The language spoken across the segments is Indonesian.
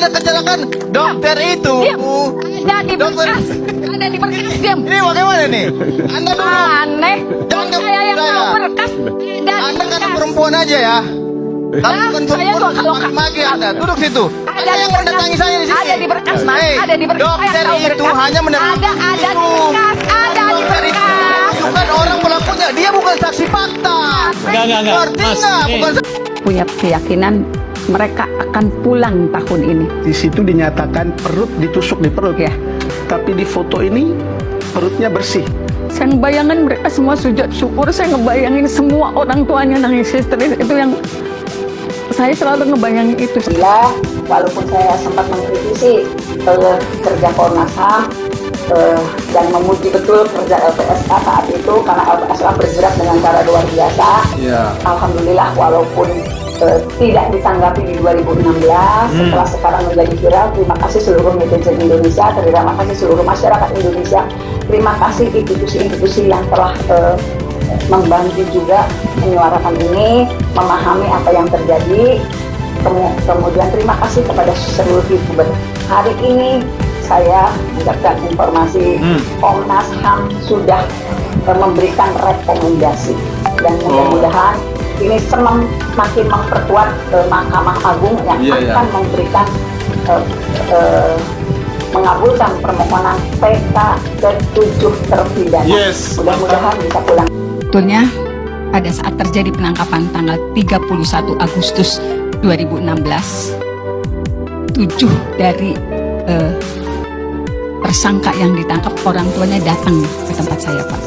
ada kecelakaan. Dokter itu. Ada di berkas. Ada di berkas, diam. Ini bagaimana nih? Anda dulu. Aneh. Jangan Saya yang saya. tahu berkas. Ada Anda di kan berkas. perempuan aja ya. Kamu bukan saya perempuan, kok kalau maki-maki Anda. Duduk situ. Ada Anda di yang berkas. mendatangi saya di sini. Ada di berkas, Mas. Hei, Ada di berkas. Saya dokter tahu itu berkas. hanya mendatangi Ada di berkas. Ada di Dokter itu berkas. bukan orang pelakunya. Dia bukan saksi fakta. Enggak. Ngerti Mas, nggak? ini- Bukan Punya keyakinan mereka akan pulang tahun ini. Di situ dinyatakan perut ditusuk di perut Ya. tapi di foto ini perutnya bersih. Saya ngebayangin mereka semua sujud syukur. Saya ngebayangin semua orang tuanya nangis histeris. Itu yang saya selalu ngebayangin itu. Bila walaupun saya sempat mengkritisi kerja Komnas HAM dan memuji betul kerja LPSK saat itu karena LPSK bergerak dengan cara luar biasa. Alhamdulillah walaupun tidak ditanggapi di 2016 setelah sekarang menjadi viral. Terima kasih seluruh netizen Indonesia, terima kasih seluruh masyarakat Indonesia, terima kasih institusi-institusi yang telah membantu juga menyuarakan ini, memahami apa yang terjadi. Kemudian terima kasih kepada seluruh youtuber. Hari ini saya mendapatkan informasi Komnas HAM sudah memberikan rekomendasi dan mudah-mudahan ini semakin memperkuat Mahkamah Agung yang akan memberikan mengabulkan permohonan PK ke-7 terpidana. Mudah-mudahan bisa pulang. Sebetulnya pada saat terjadi penangkapan tanggal 31 Agustus 2016, 7 dari tersangka yang ditangkap orang tuanya datang ke tempat saya, Pak.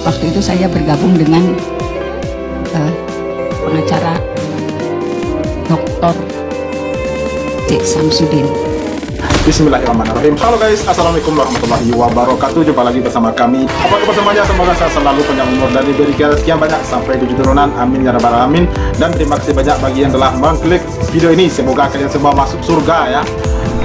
Waktu itu saya bergabung dengan pengacara Dr. C. Samsudin. Bismillahirrahmanirrahim. Halo guys, assalamualaikum warahmatullahi wabarakatuh. Jumpa lagi bersama kami. Apa kabar semuanya? Semoga saya selalu panjang umur dan diberikan sekian banyak sampai 7 turunan. Amin ya rabbal alamin. Dan terima kasih banyak bagi yang telah mengklik video ini. Semoga kalian semua masuk surga ya.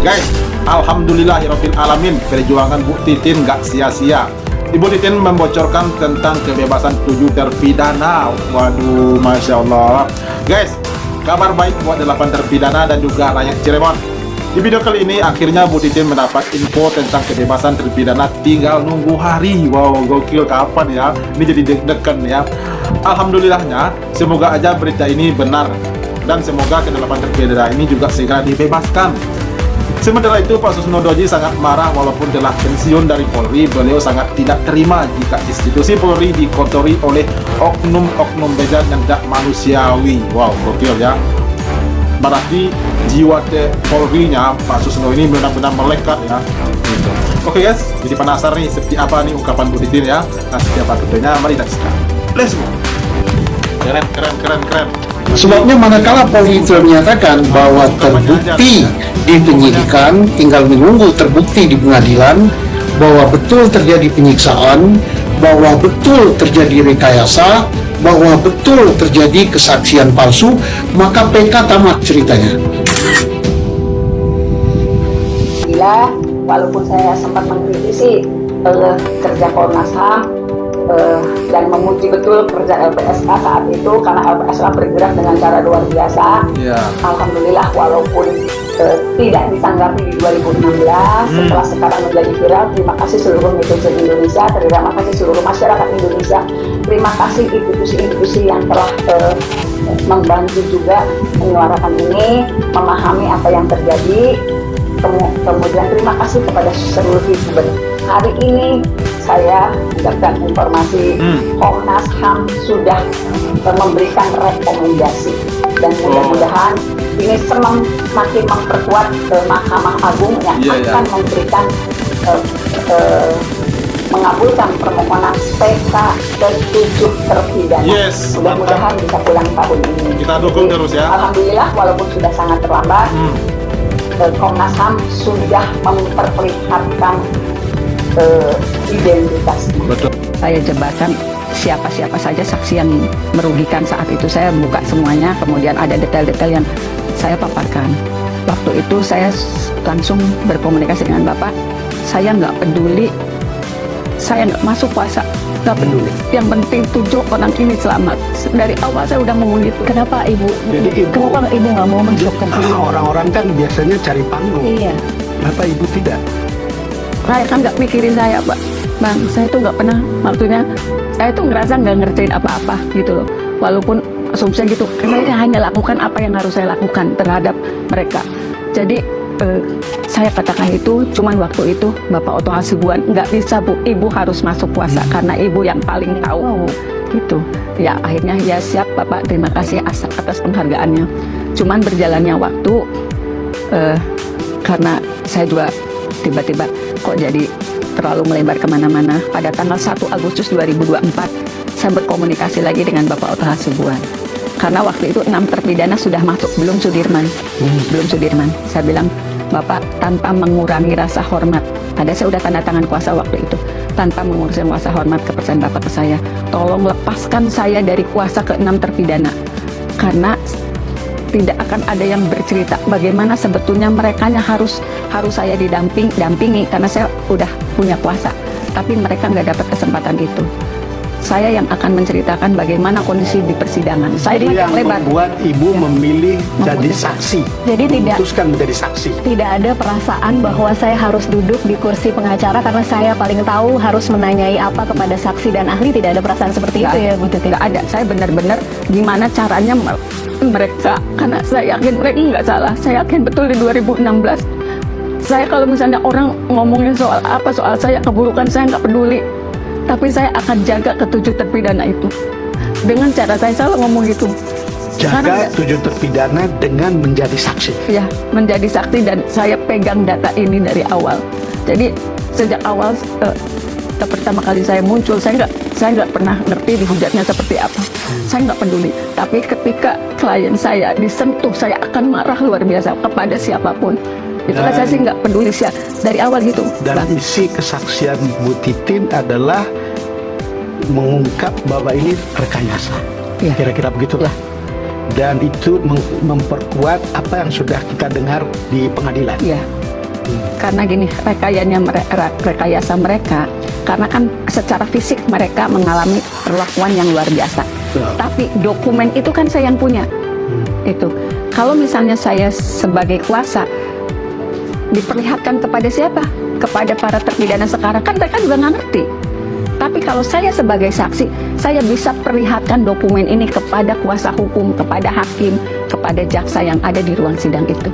Guys, alhamdulillahirabbil alamin. Perjuangan Bu Titin gak sia-sia. Ibu Titin membocorkan tentang kebebasan 7 terpidana. Waduh, masya Allah. Guys, kabar baik buat 8 terpidana dan juga rakyat Cirebon. Di video kali ini akhirnya Bu Titin mendapat info tentang kebebasan terpidana, tinggal nunggu hari. Wow, gokil, kapan ya? Ini jadi deg-degan ya. Alhamdulillahnya, semoga aja berita ini benar dan semoga ke-8 terpidana ini juga segera dibebaskan. Sementara itu Pak Susno Doji sangat marah walaupun telah pensiun dari Polri. Beliau sangat tidak terima jika institusi Polri dikotori oleh oknum-oknum bejat yang tidak manusiawi. Wow, gokil ya. Berarti jiwa Polri-nya Pak Susno ini benar-benar melekat ya. Gitu. Oke guys, jadi penasaran nih seperti apa nih ungkapan Bu Titin ya. Nah, siapa ketuanya? Mari kita saksikan. Let's go. Keren. Sebabnya manakala Polri telah menyatakan bahwa terbukti di penyidikan, tinggal menunggu terbukti di pengadilan bahwa betul terjadi penyiksaan, bahwa betul terjadi rekayasa, bahwa betul terjadi kesaksian palsu, maka PK tamat ceritanya. Bila walaupun saya sempat mengkritisi kerja Komnas HAM dan memuji betul kerja LPSK saat itu karena LPSK bergerak dengan cara luar biasa. Alhamdulillah walaupun tidak ditanggapi di 2016 setelah sekarang menjadi viral. Terima kasih seluruh netizen Indonesia, terima kasih seluruh masyarakat Indonesia, terima kasih institusi-institusi yang telah membantu juga menyuarakan ini, memahami apa yang terjadi. Kemudian terima kasih kepada seluruh youtuber. Hari ini saya mendapatkan informasi Komnas HAM sudah memberikan rekomendasi dan mudah-mudahan ini semakin memperkuat Mahkamah Agung yang akan memberikan mengabulkan permohonan PK ke-7 terpidana. Mudah-mudahan bisa pulang tahun ini. Kita dukung terus ya. Alhamdulillah walaupun sudah sangat terlambat, Komnas HAM sudah memperlihatkan identitasnya. Betul. Saya jebatkan siapa-siapa saja saksi yang merugikan saat itu. Saya buka semuanya, kemudian ada detail-detail yang saya paparkan. Waktu itu saya langsung berkomunikasi dengan Bapak. Saya nggak peduli saya nggak masuk puasa, nggak peduli. Yang penting 7 orang ini selamat. Dari awal saya udah ngomong gitu. Kenapa ibu? Jadi ibu- Kenapa ibu nggak mau masukkan dulu? Orang-orang kan biasanya cari panggung. Iya. Kenapa ibu tidak? Saya kan nggak mikirin saya, Pak. Bang, saya tuh nggak pernah, maksudnya saya tuh ngerasa nggak ngerjain apa-apa gitu loh. Walaupun asumsinya gitu, saya hanya lakukan apa yang harus saya lakukan terhadap mereka. Jadi saya katakan itu, cuman waktu itu Bapak Oto Hasibuan nggak bisa Bu, ibu harus masuk puasa karena ibu yang paling tahu gitu. Ya akhirnya ya siap Bapak, terima kasih atas penghargaannya. Cuman berjalannya waktu, karena saya juga tiba-tiba kok jadi terlalu melebar kemana-mana. Pada tanggal 1 Agustus 2024 saya berkomunikasi lagi dengan Bapak Oto Hasibuan. Karena waktu itu 6 terpidana sudah masuk, belum Sudirman. Saya bilang, Bapak, tanpa mengurangi rasa hormat, saya udah tanda tangan kuasa waktu itu, tanpa mengurangi rasa hormat kepercayaan Bapak ke saya, tolong lepaskan saya dari kuasa ke 6 terpidana. Karena tidak akan ada yang bercerita bagaimana sebetulnya merekanya harus saya dampingi karena saya udah punya kuasa, tapi mereka nggak dapat kesempatan itu. Saya yang akan menceritakan bagaimana kondisi di persidangan. Saya Itu yang lebar. membuat ibu memilih jadi Memutuskan. saksi. Jadi memutuskan menjadi saksi. tidak ada perasaan bahwa saya harus duduk di kursi pengacara karena saya paling tahu harus menanyai apa kepada saksi dan ahli. Tidak ada perasaan seperti itu ya Bu Tuti? Nggak ada. Saya benar-benar gimana caranya mereka, karena saya yakin mereka nggak salah. Saya yakin betul di 2016. Saya kalau misalnya orang ngomongin soal apa, soal saya keburukan, saya nggak peduli. Tapi saya akan jaga ke-7 terpidana itu. Dengan cara saya selalu ngomong gitu. Jaga Sekarang 7 terpidana dengan menjadi saksi. ya menjadi saksi dan saya pegang data ini dari awal. Jadi sejak awal pertama kali saya muncul, saya nggak pernah ngerti dihujatnya seperti apa. Saya nggak peduli. Tapi ketika klien saya disentuh, saya akan marah luar biasa kepada siapapun. Itulah saya sih nggak peduli sih dari awal gitu. Dan Bang. isi kesaksian Bu Titin adalah mengungkap bahwa ini rekayasa. Ya. Kira-kira begitu. Ya. Dan itu memperkuat apa yang sudah kita dengar di pengadilan. Iya. Karena gini, rekayasa mereka, karena kan secara fisik mereka mengalami perlakuan yang luar biasa. Betul. Tapi dokumen itu kan saya yang punya. Itu. Kalau misalnya saya sebagai kuasa diperlihatkan kepada siapa? Kepada para terpidana sekarang, kan mereka juga nggak ngerti. Tapi kalau saya sebagai saksi, saya bisa perlihatkan dokumen ini kepada kuasa hukum, kepada hakim, kepada jaksa yang ada di ruang sidang itu.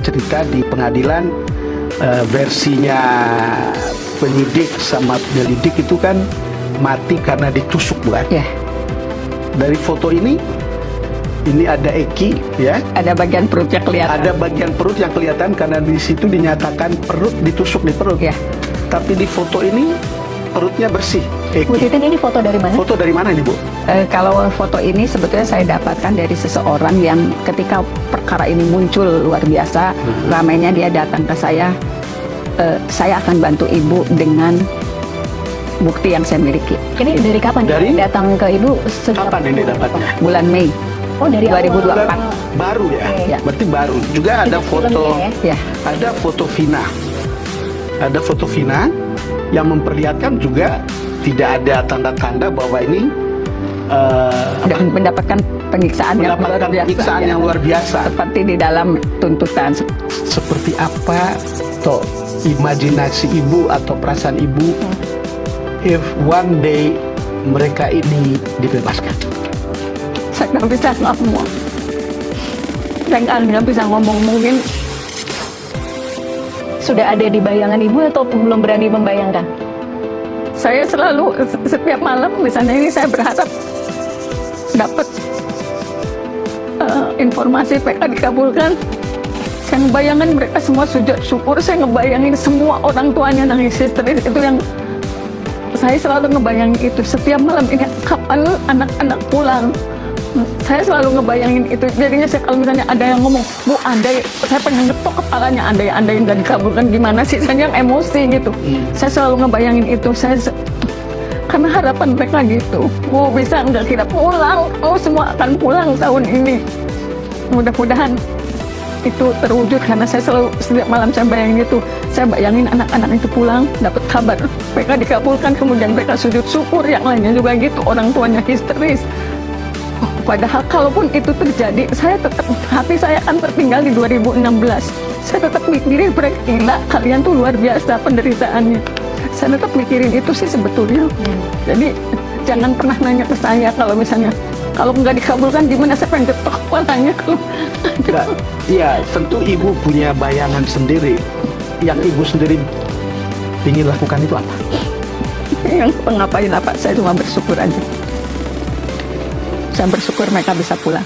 Cerita di pengadilan versinya penyidik sama penyelidik itu kan mati karena ditusuk, bukan? Ya, Dari foto ini ada Eki, ya. ada bagian perutnya kelihatan. Ada bagian perut yang kelihatan karena di situ dinyatakan perut ditusuk di perut. Ya. Tapi di foto ini perutnya bersih. Bu Eki. Titin, ini foto dari mana? Foto dari mana ini, Bu? Kalau foto ini sebetulnya saya dapatkan dari seseorang yang ketika perkara ini muncul luar biasa, ramainya dia datang ke saya. Saya akan bantu ibu dengan bukti yang saya miliki. Ini dari kapan? Dari? Datang ke ibu sejak Kapan ini dapatnya? Bulan Mei. Oh, dari 2024. awal. Baru ya? Ya. Berarti baru. Juga ada Tidak foto, filmnya Ya, ada foto Vina. Ada foto Vina yang memperlihatkan juga tidak ada tanda-tanda bahwa ini dan mendapatkan penyiksaan yang luar mendapatkan biasa. penyiksaan Ya. yang luar biasa. Seperti di dalam tuntutan. Seperti apa toh imajinasi ibu atau perasaan ibu if one day mereka ini dibebaskan? Saya nggak bisa ngomong. Saya nggak bisa ngomong, mungkin Sudah ada di bayangan ibu atau belum berani membayangkan? saya selalu setiap malam misalnya ini saya berharap dapat informasi PK dikabulkan. Saya ngebayangin mereka semua sujud syukur, saya ngebayangin semua orang tuanya nangis histeris, itu yang saya selalu ngebayangin itu setiap malam ini, kapan anak-anak pulang. Saya selalu ngebayangin itu. Jadinya saya kalau misalnya ada yang ngomong, Bu, andai, saya pengen ngetok kepalanya, andai nggak dikabulkan gimana sih, saya yang emosi gitu. Saya selalu ngebayangin itu. Karena harapan mereka gitu, Bu bisa nggak kita pulang, semua akan pulang tahun ini. Mudah-mudahan itu terwujud karena saya selalu setiap malam saya bayangin itu. Saya bayangin anak-anak itu pulang dapat kabar mereka dikabulkan, kemudian mereka sujud syukur, yang lainnya juga gitu, orang tuanya histeris. Padahal kalaupun itu terjadi, saya tetap, hati saya akan tertinggal di 2016. Saya tetap mikirin mereka, gila kalian tuh luar biasa penderitaannya. Saya tetap mikirin itu sih sebetulnya. Jadi jangan pernah nanya ke saya kalau misalnya kalau nggak dikabulkan gimana, saya pengen ketok kepalanya kalau. Enggak. Ya, tentu ibu punya bayangan sendiri. Yang ibu sendiri ingin lakukan itu apa? Yang ngapain apa, saya cuma bersyukur aja. Saya bersyukur mereka bisa pulang.